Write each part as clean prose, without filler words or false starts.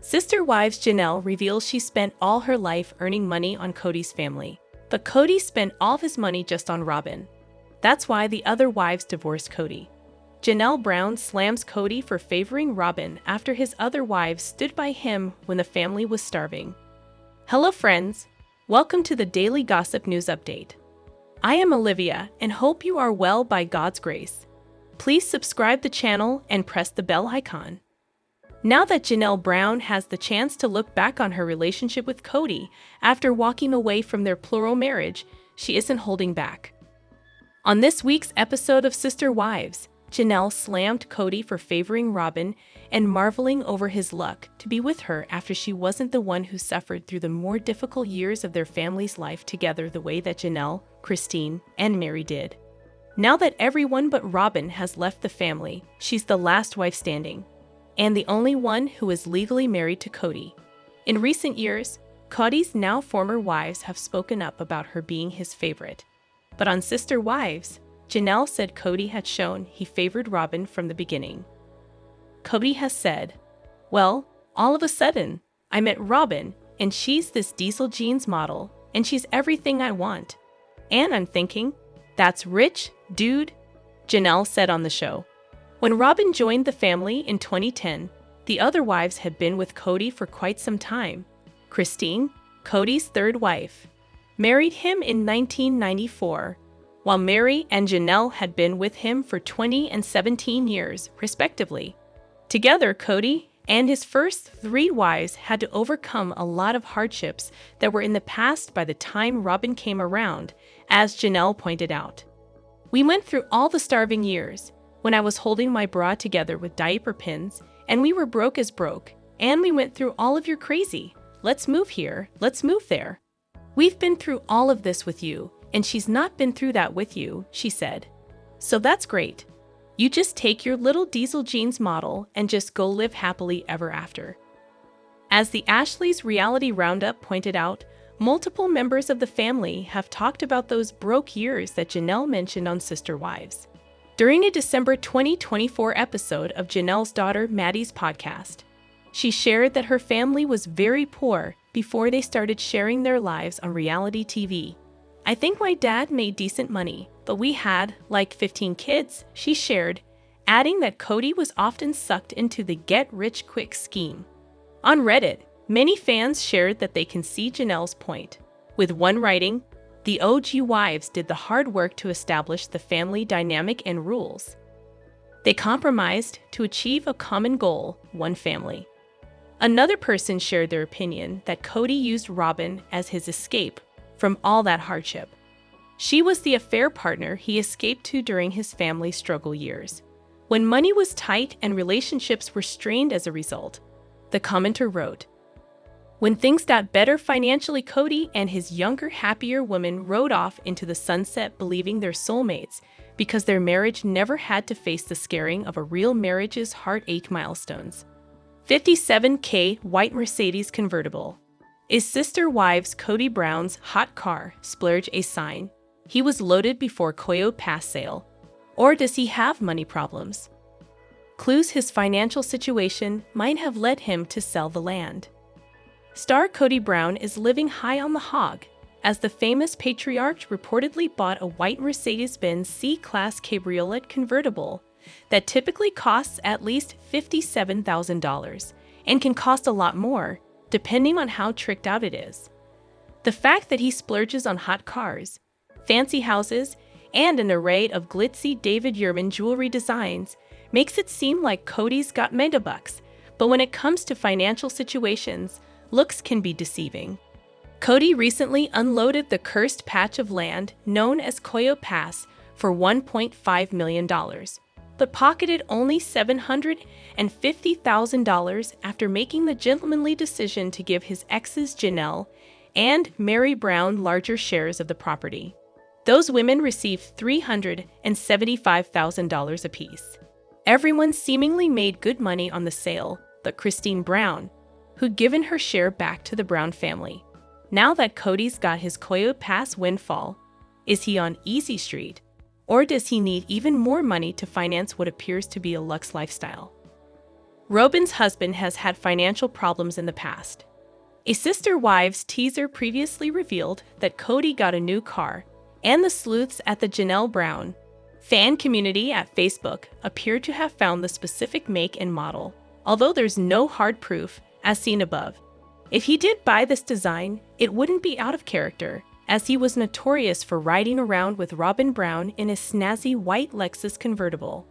Sister Wives Janelle reveals she spent all her life earning money on Kody's family. But Kody spent all of his money just on Robyn. That's why the other wives divorced Kody. Janelle Brown slams Kody for favoring Robyn after his other wives stood by him when the family was starving. Hello friends, welcome to the Daily Gossip News Update. I am Olivia and hope you are well by God's grace. Please subscribe the channel and press the bell icon. Now that Janelle Brown has the chance to look back on her relationship with Kody after walking away from their plural marriage, she isn't holding back. On this week's episode of Sister Wives, Janelle slammed Kody for favoring Robyn and marveling over his luck to be with her after she wasn't the one who suffered through the more difficult years of their family's life together the way that Janelle, Christine, and Mary did. Now that everyone but Robyn has left the family, she's the last wife standing, and the only one who is legally married to Kody. In recent years, Kody's now former wives have spoken up about her being his favorite. But on Sister Wives, Janelle said Kody had shown he favored Robyn from the beginning. Kody has said, "Well, all of a sudden, I met Robyn, and she's this diesel jeans model, and she's everything I want. And I'm thinking, that's rich, dude," Janelle said on the show. When Robyn joined the family in 2010, the other wives had been with Kody for quite some time. Christine, Kody's third wife, married him in 1994, while Mary and Janelle had been with him for 20 and 17 years, respectively. Together, Kody and his first three wives had to overcome a lot of hardships that were in the past by the time Robyn came around, as Janelle pointed out. "We went through all the starving years, when I was holding my bra together with diaper pins, and we were broke as broke, and we went through all of your crazy, let's move here, let's move there. We've been through all of this with you, and she's not been through that with you," she said. "So that's great. You just take your little diesel jeans model and just go live happily ever after." As the Ashley's Reality Roundup pointed out, multiple members of the family have talked about those broke years that Janelle mentioned on Sister Wives. During a December 2024 episode of Janelle's daughter Maddie's podcast, she shared that her family was very poor before they started sharing their lives on reality TV. "I think my dad made decent money, but we had, like 15 kids," she shared, adding that Kody was often sucked into the get-rich-quick scheme. On Reddit, many fans shared that they can see Janelle's point, with one writing, "The OG wives did the hard work to establish the family dynamic and rules. They compromised to achieve a common goal, one family." Another person shared their opinion that Kody used Robyn as his escape from all that hardship. She was the affair partner he escaped to during his family's struggle years, when money was tight and relationships were strained as a result. The commenter wrote, "When things got better financially, Kody and his younger, happier woman rode off into the sunset believing they're soulmates because their marriage never had to face the scaring of a real marriage's heartache milestones." 57K white Mercedes convertible. Is Sister Wives Kody Brown's hot car splurge a sign he was loaded before Koyo Pass sale? Or does he have money problems? Clues his financial situation might have led him to sell the land. Star Kody Brown is living high on the hog, as the famous patriarch reportedly bought a white Mercedes-Benz C-Class Cabriolet convertible that typically costs at least $57,000 and can cost a lot more, depending on how tricked out it is. The fact that he splurges on hot cars, fancy houses, and an array of glitzy David Woolley jewelry designs makes it seem like Kody's got megabucks, but when it comes to financial situations, looks can be deceiving. Kody recently unloaded the cursed patch of land known as Koyo Pass for $1.5 million, but pocketed only $750,000 after making the gentlemanly decision to give his exes Janelle and Mary Brown larger shares of the property. Those women received $375,000 apiece. Everyone seemingly made good money on the sale, but Christine Brown, who'd given her share back to the Brown family. Now that Kody's got his Koyo Pass windfall, is he on easy street, or does he need even more money to finance what appears to be a luxe lifestyle? Robyn's husband has had financial problems in the past. A Sister Wives teaser previously revealed that Kody got a new car, and the sleuths at the Janelle Brown fan community at Facebook appear to have found the specific make and model, although there's no hard proof, as seen above. If he did buy this design, it wouldn't be out of character, as he was notorious for riding around with Robyn Brown in a snazzy white Lexus convertible.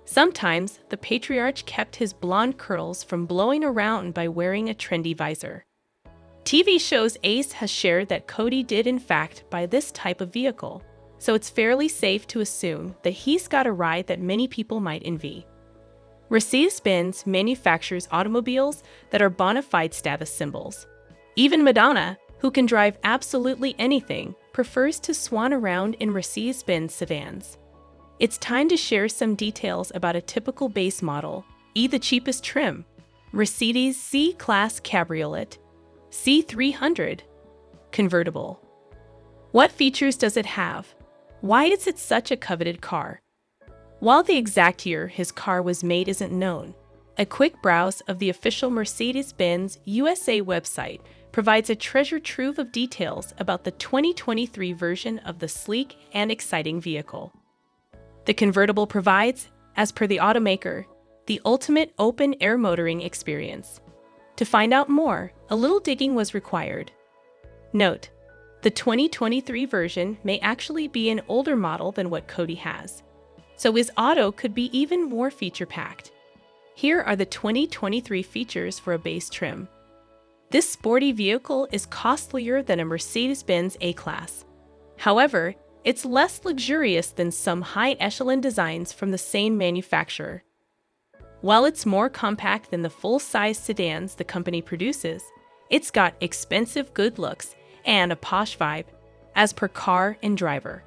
Sometimes, the patriarch kept his blonde curls from blowing around by wearing a trendy visor. TV shows Ace has shared that Kody did in fact buy this type of vehicle, so it's fairly safe to assume that he's got a ride that many people might envy. Mercedes-Benz manufactures automobiles that are bona fide status symbols. Even Madonna, who can drive absolutely anything, prefers to swan around in Mercedes-Benz sedans. It's time to share some details about a typical base model, the cheapest trim, Mercedes C-Class Cabriolet, C300, convertible. What features does it have? Why is it such a coveted car? While the exact year his car was made isn't known, a quick browse of the official Mercedes-Benz USA website provides a treasure trove of details about the 2023 version of the sleek and exciting vehicle. The convertible provides, as per the automaker, the ultimate open-air motoring experience. To find out more, a little digging was required. Note: the 2023 version may actually be an older model than what Kody has, so his auto could be even more feature-packed. Here are the 2023 features for a base trim. This sporty vehicle is costlier than a Mercedes-Benz A-Class. However, it's less luxurious than some high-echelon designs from the same manufacturer. While it's more compact than the full-size sedans the company produces, it's got expensive good looks and a posh vibe, as per car and driver.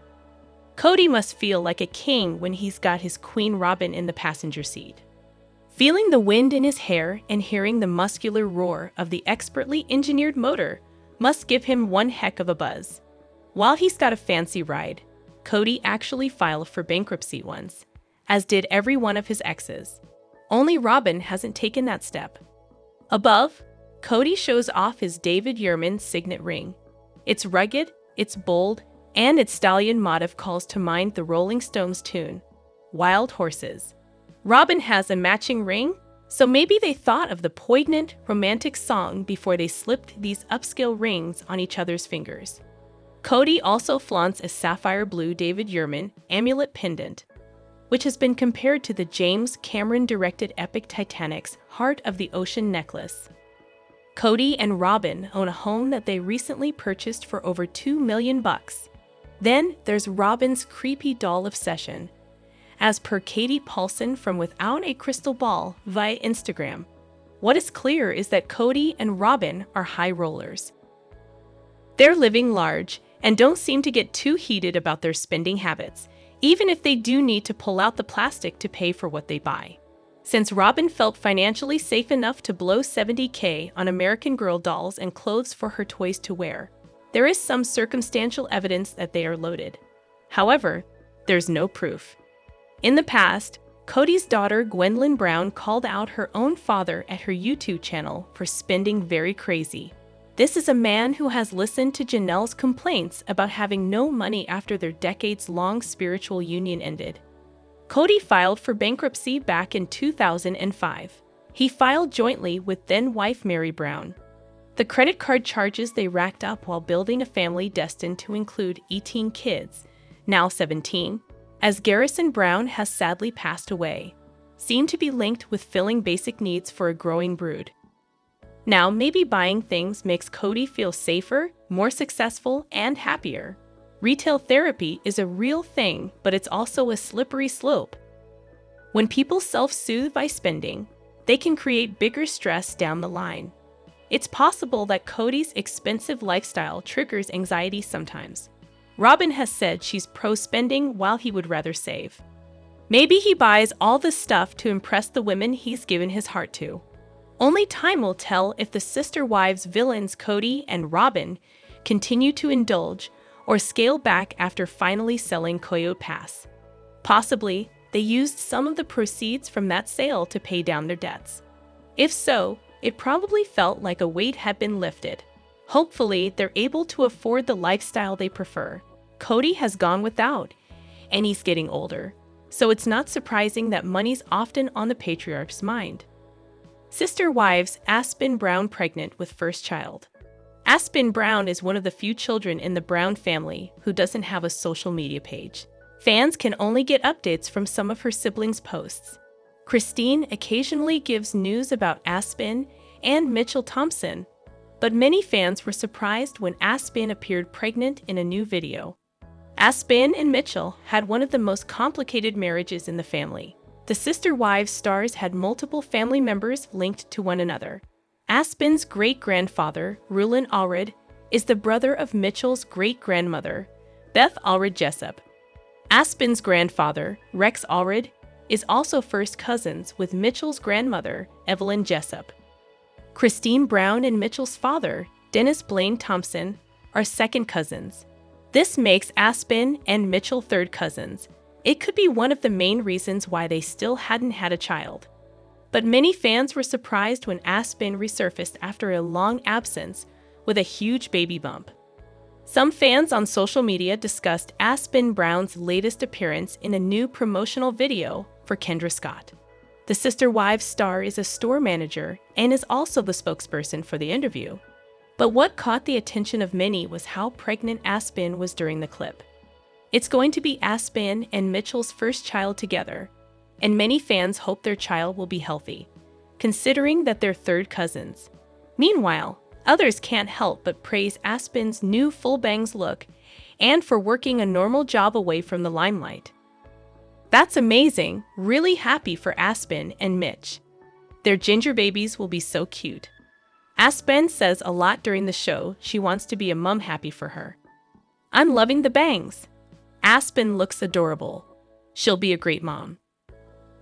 Kody must feel like a king when he's got his queen Robyn in the passenger seat. Feeling the wind in his hair and hearing the muscular roar of the expertly engineered motor must give him one heck of a buzz. While he's got a fancy ride, Kody actually filed for bankruptcy once, as did every one of his exes. Only Robyn hasn't taken that step. Above, Kody shows off his David Woolley signet ring. It's rugged, it's bold, and its stallion motif calls to mind the Rolling Stones tune, Wild Horses. Robyn has a matching ring, so maybe they thought of the poignant, romantic song before they slipped these upscale rings on each other's fingers. Kody also flaunts a sapphire blue David Woolley amulet pendant, which has been compared to the James Cameron-directed epic Titanic's Heart of the Ocean necklace. Kody and Robyn own a home that they recently purchased for over $2 million. Then there's Robyn's creepy doll obsession. As per Katie Paulson from Without a Crystal Ball via Instagram, what is clear is that Kody and Robyn are high rollers. They're living large and don't seem to get too heated about their spending habits, even if they do need to pull out the plastic to pay for what they buy. Since Robyn felt financially safe enough to blow $70K on American Girl dolls and clothes for her toys to wear, there is some circumstantial evidence that they are loaded. However, there's no proof. In the past, Kody's daughter Gwendolyn Brown called out her own father at her YouTube channel for spending very crazy. This is a man who has listened to Janelle's complaints about having no money after their decades-long spiritual union ended. Kody filed for bankruptcy back in 2005. He filed jointly with then-wife Mary Brown. The credit card charges they racked up while building a family destined to include 18 kids, now 17, as Garrison Brown has sadly passed away, seem to be linked with filling basic needs for a growing brood. Now, maybe buying things makes Kody feel safer, more successful, and happier. Retail therapy is a real thing, but it's also a slippery slope. When people self-soothe by spending, they can create bigger stress down the line. It's possible that Kody's expensive lifestyle triggers anxiety sometimes. Robyn has said she's pro-spending while he would rather save. Maybe he buys all this stuff to impress the women he's given his heart to. Only time will tell if the sister wives villains Kody and Robyn continue to indulge or scale back after finally selling Coyote Pass. Possibly, they used some of the proceeds from that sale to pay down their debts. If so, it probably felt like a weight had been lifted. Hopefully, they're able to afford the lifestyle they prefer. Kody has gone without, and he's getting older, so it's not surprising that money's often on the patriarch's mind. Sister wives Aspen Brown pregnant with first child. Aspen Brown is one of the few children in the Brown family who doesn't have a social media page. Fans can only get updates from some of her siblings' posts. Christine occasionally gives news about Aspen and Mitchell Thompson, but many fans were surprised when Aspen appeared pregnant in a new video. Aspen and Mitchell had one of the most complicated marriages in the family. The sister wives stars had multiple family members linked to one another. Aspen's great-grandfather, Rulon Allred, is the brother of Mitchell's great-grandmother, Beth Allred Jessup. Aspen's grandfather, Rex Allred, is also first cousins with Mitchell's grandmother, Evelyn Jessup. Christine Brown and Mitchell's father, Dennis Blaine Thompson, are second cousins. This makes Aspen and Mitchell third cousins. It could be one of the main reasons why they still hadn't had a child. But many fans were surprised when Aspen resurfaced after a long absence with a huge baby bump. Some fans on social media discussed Aspen Brown's latest appearance in a new promotional video for Kendra Scott. The Sister Wives star is a store manager and is also the spokesperson for the interview. But what caught the attention of many was how pregnant Aspen was during the clip. It's going to be Aspen and Mitchell's first child together, and many fans hope their child will be healthy, considering that they're third cousins. Meanwhile, others can't help but praise Aspen's new full bangs look and for working a normal job away from the limelight. That's amazing, really happy for Aspen and Mitch. Their ginger babies will be so cute. Aspen says a lot during the show she wants to be a mom happy for her. I'm loving the bangs. Aspen looks adorable. She'll be a great mom.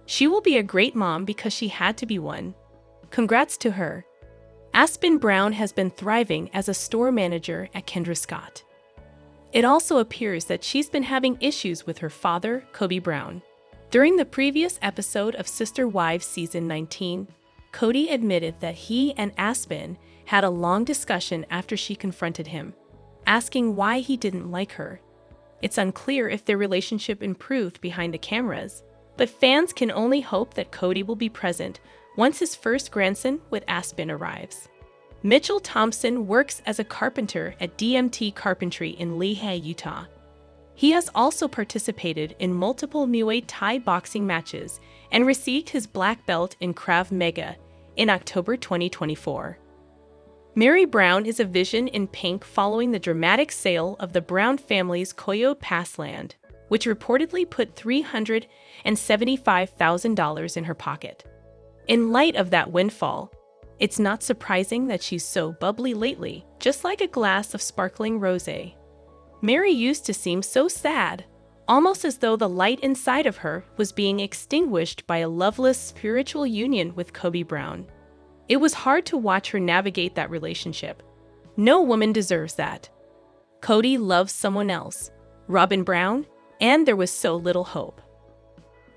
She will be a great mom because she had to be one. Congrats to her. Aspen Brown has been thriving as a store manager at Kendra Scott. It also appears that she's been having issues with her father, Kody Brown. During the previous episode of Sister Wives Season 19, Kody admitted that he and Aspen had a long discussion after she confronted him, asking why he didn't like her. It's unclear if their relationship improved behind the cameras, but fans can only hope that Kody will be present once his first grandson with Aspen arrives. Mitchell Thompson works as a carpenter at DMT Carpentry in Lehi, Utah. He has also participated in multiple Muay Thai boxing matches and received his black belt in Krav Maga in October 2024. Mary Brown is a vision in pink following the dramatic sale of the Brown family's Coyote Pass land, which reportedly put $375,000 in her pocket. In light of that windfall, it's not surprising that she's so bubbly lately, just like a glass of sparkling rosé. Mary used to seem so sad, almost as though the light inside of her was being extinguished by a loveless spiritual union with Kody Brown. It was hard to watch her navigate that relationship. No woman deserves that. Kody loves someone else, Robyn Brown, and there was so little hope.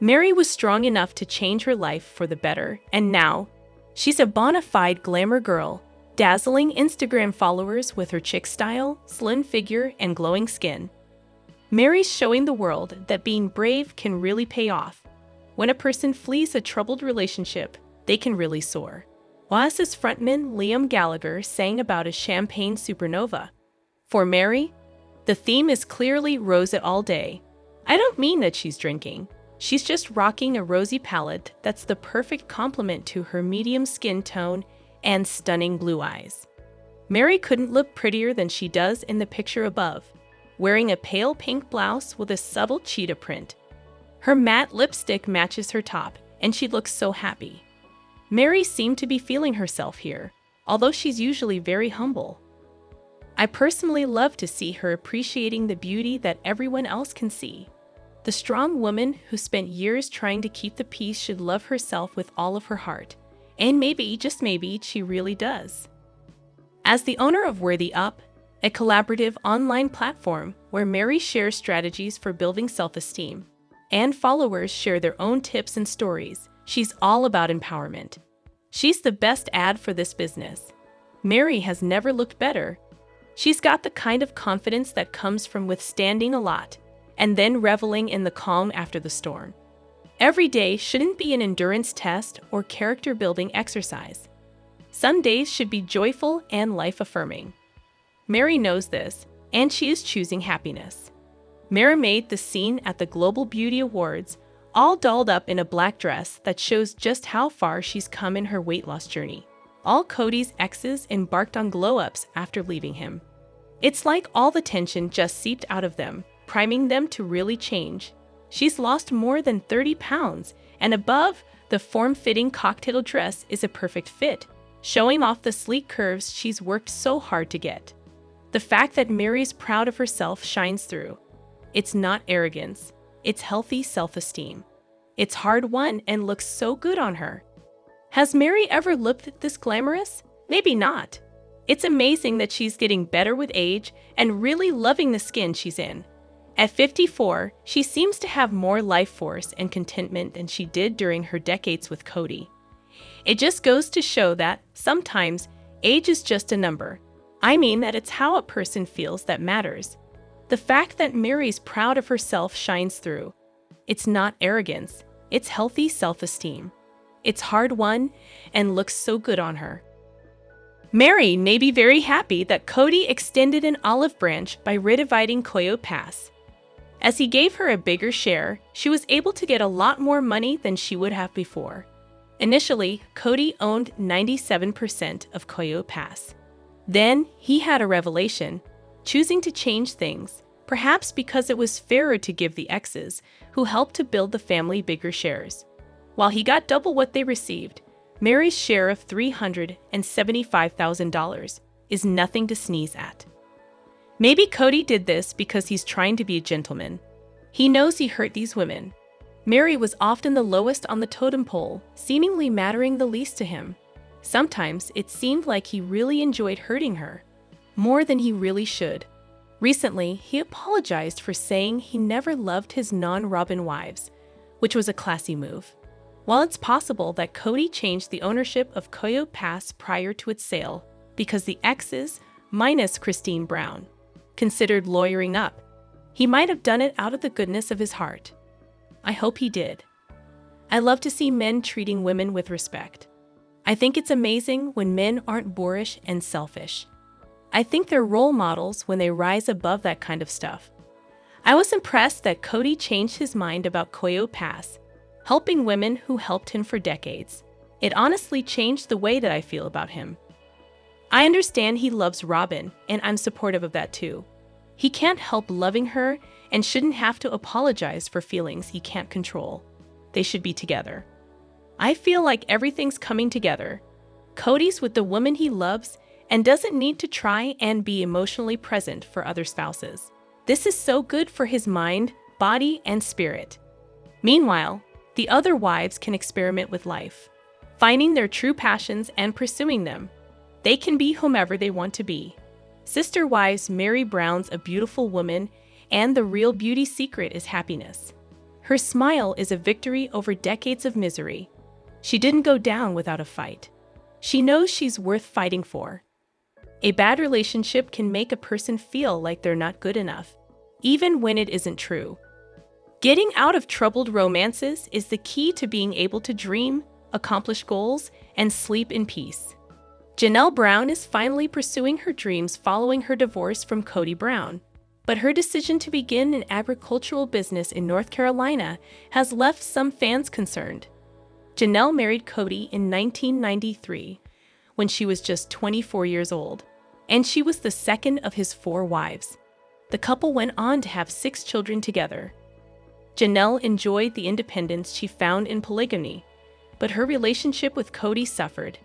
Mary was strong enough to change her life for the better, and now, she's a bona fide glamour girl, dazzling Instagram followers with her chic style, slim figure, and glowing skin. Mary's showing the world that being brave can really pay off. When a person flees a troubled relationship, they can really soar. Oasis frontman Liam Gallagher sang about a champagne supernova. For Mary, the theme is clearly rose it all day. I don't mean that she's drinking. She's just rocking a rosy palette that's the perfect complement to her medium skin tone and stunning blue eyes. Mary couldn't look prettier than she does in the picture above, wearing a pale pink blouse with a subtle cheetah print. Her matte lipstick matches her top, and she looks so happy. Mary seemed to be feeling herself here, although she's usually very humble. I personally love to see her appreciating the beauty that everyone else can see. The strong woman who spent years trying to keep the peace should love herself with all of her heart. And maybe, just maybe, she really does. As the owner of Worthy Up, a collaborative online platform where Mary shares strategies for building self-esteem, and followers share their own tips and stories, she's all about empowerment. She's the best ad for this business. Mary has never looked better. She's got the kind of confidence that comes from withstanding a lot and then reveling in the calm after the storm. Every day shouldn't be an endurance test or character-building exercise. Some days should be joyful and life-affirming. Mary knows this, and she is choosing happiness. Mary made the scene at the Global Beauty Awards, all dolled up in a black dress that shows just how far she's come in her weight loss journey. All Kody's exes embarked on glow-ups after leaving him. It's like all the tension just seeped out of them, priming them to really change. She's lost more than 30 pounds, and above, the form-fitting cocktail dress is a perfect fit, showing off the sleek curves she's worked so hard to get. The fact that Mary's proud of herself shines through. It's not arrogance. It's healthy self-esteem. It's hard-won and looks so good on her. Has Mary ever looked this glamorous? Maybe not. It's amazing that she's getting better with age and really loving the skin she's in. At 54, she seems to have more life force and contentment than she did during her decades with Kody. It just goes to show that, sometimes, age is just a number. I mean that it's how a person feels that matters. The fact that Mary's proud of herself shines through. It's not arrogance, it's healthy self-esteem. It's hard-won and looks so good on her. Mary may be very happy that Kody extended an olive branch by redividing Coyote Pass. As he gave her a bigger share, she was able to get a lot more money than she would have before. Initially, Kody owned 97% of Coyote Pass. Then, he had a revelation, choosing to change things, perhaps because it was fairer to give the exes, who helped to build the family, bigger shares. While he got double what they received, Mary's share of $375,000 is nothing to sneeze at. Maybe Kody did this because he's trying to be a gentleman. He knows he hurt these women. Mary was often the lowest on the totem pole, seemingly mattering the least to him. Sometimes it seemed like he really enjoyed hurting her, more than he really should. Recently, he apologized for saying he never loved his non-Robyn wives, which was a classy move. While it's possible that Kody changed the ownership of Coyote Pass prior to its sale because the exes, minus Kody Brown, considered lawyering up, he might have done it out of the goodness of his heart. I hope he did. I love to see men treating women with respect. I think it's amazing when men aren't boorish and selfish. I think they're role models when they rise above that kind of stuff. I was impressed that Kody changed his mind about Coyote Pass, helping women who helped him for decades. It honestly changed the way that I feel about him. I understand he loves Robyn, and I'm supportive of that too. He can't help loving her and shouldn't have to apologize for feelings he can't control. They should be together. I feel like everything's coming together. Kody's with the woman he loves and doesn't need to try and be emotionally present for other spouses. This is so good for his mind, body, and spirit. Meanwhile, the other wives can experiment with life, finding their true passions and pursuing them. They can be whomever they want to be. Sister Wives Mary Brown's a beautiful woman, and the real beauty secret is happiness. Her smile is a victory over decades of misery. She didn't go down without a fight. She knows she's worth fighting for. A bad relationship can make a person feel like they're not good enough, even when it isn't true. Getting out of troubled romances is the key to being able to dream, accomplish goals, and sleep in peace. Janelle Brown is finally pursuing her dreams following her divorce from Kody Brown, but her decision to begin an agricultural business in North Carolina has left some fans concerned. Janelle married Kody in 1993, when she was just 24 years old, and she was the second of his 4 wives. The couple went on to have 6 children together. Janelle enjoyed the independence she found in polygamy, but her relationship with Kody suffered,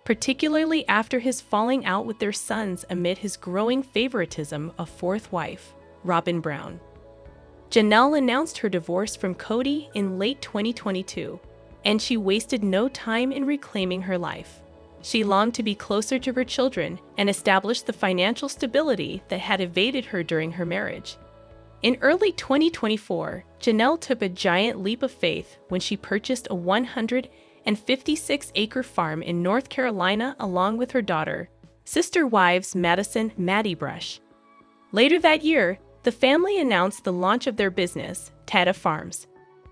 particularly after his falling out with their sons amid his growing favoritism of 4th wife, Robyn Brown. Janelle announced her divorce from Kody in late 2022, and she wasted no time in reclaiming her life. She longed to be closer to her children and establish the financial stability that had evaded her during her marriage. In early 2024, Janelle took a giant leap of faith when she purchased a $180 and 56-acre farm in North Carolina along with her daughter, sister wives Madison Maddie Brush. Later that year, the family announced the launch of their business, Tata Farms.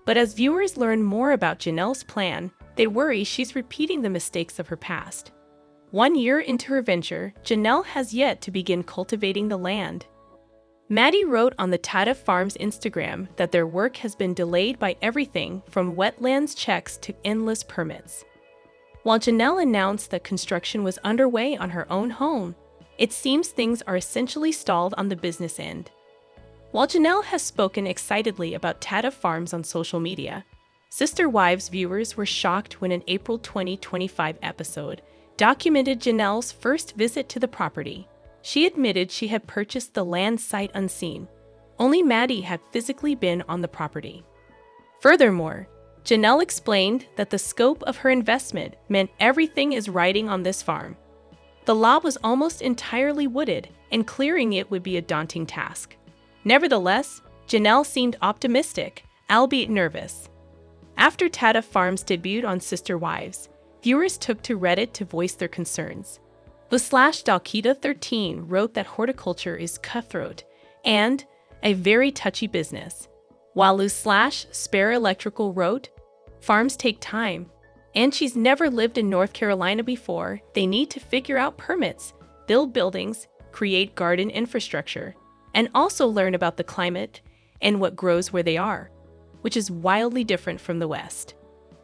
But as viewers learn more about Janelle's plan, they worry she's repeating the mistakes of her past. 1 year into her venture, Janelle has yet to begin cultivating the land. Maddie wrote on the Tata Farms Instagram that their work has been delayed by everything from wetlands checks to endless permits. While Janelle announced that construction was underway on her own home, it seems things are essentially stalled on the business end. While Janelle has spoken excitedly about Tata Farms on social media, Sister Wives viewers were shocked when an April 2025 episode documented Janelle's first visit to the property. She admitted she had purchased the land sight unseen. Only Maddie had physically been on the property. Furthermore, Janelle explained that the scope of her investment meant everything is riding on this farm. The lot was almost entirely wooded, and clearing it would be a daunting task. Nevertheless, Janelle seemed optimistic, albeit nervous. After Tata Farms debuted on Sister Wives, viewers took to Reddit to voice their concerns. /Dalkita13 wrote that horticulture is cutthroat and a very touchy business, while /Spare Electrical wrote, farms take time, and she's never lived in North Carolina before. They need to figure out permits, build buildings, create garden infrastructure, and also learn about the climate and what grows where they are, which is wildly different from the West.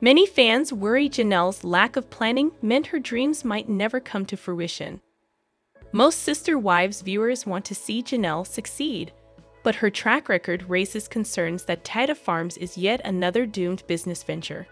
Many fans worry Janelle's lack of planning meant her dreams might never come to fruition. Most Sister Wives viewers want to see Janelle succeed, but her track record raises concerns that Tata Farms is yet another doomed business venture.